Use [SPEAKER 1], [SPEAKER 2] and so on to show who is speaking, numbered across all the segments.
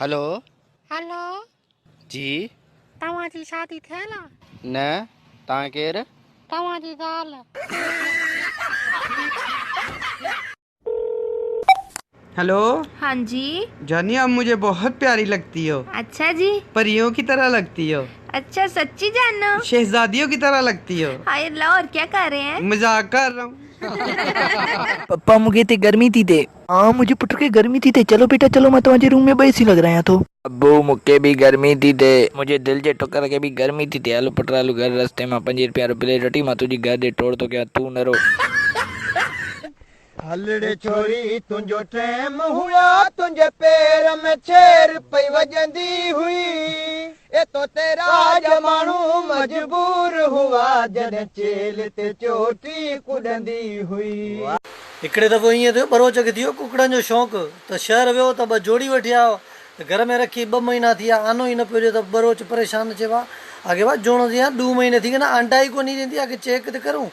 [SPEAKER 1] Hello
[SPEAKER 2] hello
[SPEAKER 1] जी
[SPEAKER 2] तव्हांजी शादी थियल आहे?
[SPEAKER 1] न तव्हां केरु?
[SPEAKER 2] तव्हांजी ज़ाल।
[SPEAKER 3] हेलो
[SPEAKER 4] हाँ जी।
[SPEAKER 3] जानिए, आप मुझे बहुत प्यारी लगती हो।
[SPEAKER 4] अच्छा जी।
[SPEAKER 3] परियों की तरह लगती हो।
[SPEAKER 4] अच्छा सच्ची जानो?
[SPEAKER 3] शहजादियों की तरह लगती हो।
[SPEAKER 4] हाय लो, और क्या कर रहे हैं?
[SPEAKER 3] मजाक कर रहा हूँ।
[SPEAKER 5] पप्पा मुझे ते गर्मी थी थे। हाँ मुझे पुत्र के गर्मी थी थे। चलो बेटा चलो, मैं तुम्हारे रूम में बैसी लग रहा है तो। अब्बू मुझे भी गर्मी थी थे। मुझे दिल जे टुकर के भी गर्मी थी थे। आलू पटर आलू घर रास्ते में 5 रुपया प्लेट रोटी मां तुझी घर दे तोड़ तो क्या तू न रो।
[SPEAKER 6] हलड़े छोरी तुंहिंजो टैम हुआ, तुंहिंजे पेर में छेर पई वॼंदी हुई। ए तो तेरा जमानू मजबूर हुआ, जॾहिं चेल ते चोटी कुॾंदी हुई।
[SPEAKER 7] हिकिड़े दफ़ो ईअं थियो, बरोच खे थियो कुकड़नि जो शौक़ु, त शहर वियो त 2 जोड़ी वठी आयो, त घर में रखी 2 महीना थी विया, आनो ई न पियो ॾिए, त बरोच परेशान चइबो आहे आगे वाह जोड़ो थी 2 महीने थी गए ना, अंडा ही कोन ॾींदी आहे कि चेक त करूं।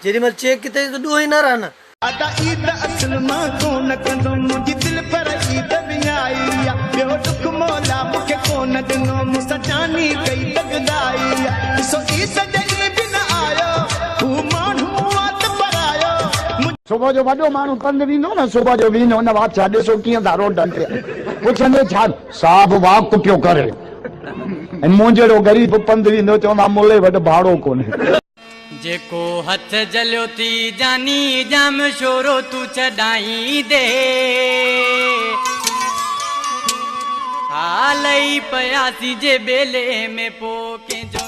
[SPEAKER 7] जेॾी महिल चेक किथे त ॾुहो ई न रहनि।
[SPEAKER 6] अदा ईद असल मां कोन कंदो, मुंहिंजी दिलि पर ईद बि आई आहे। ॿियो दुख मौला मूंखे कोन ॾिनो, मूंसां जानी कई दगदाई आहे। ॾिसो ईद जॾहिं बि न आयो, हू माण्हू वात पर आयो। सुबुह जो वॾो माण्हू पंधु वेंदो न, सुबुह जो वेंदो न बादशाह, ॾिसो कीअं था रोडनि ते पुछंदे छा साहब वाक पियो करे। ऐं मूं जहिड़ो ग़रीब पंधु वेंदो चवंदा मुले वटि भाड़ो कोन्हे।
[SPEAKER 8] जेको हथ जलियो थी जानी जाम शोरो तू चढ़ाई दे। हालई पयासी जे बेले में पो कंहिंजो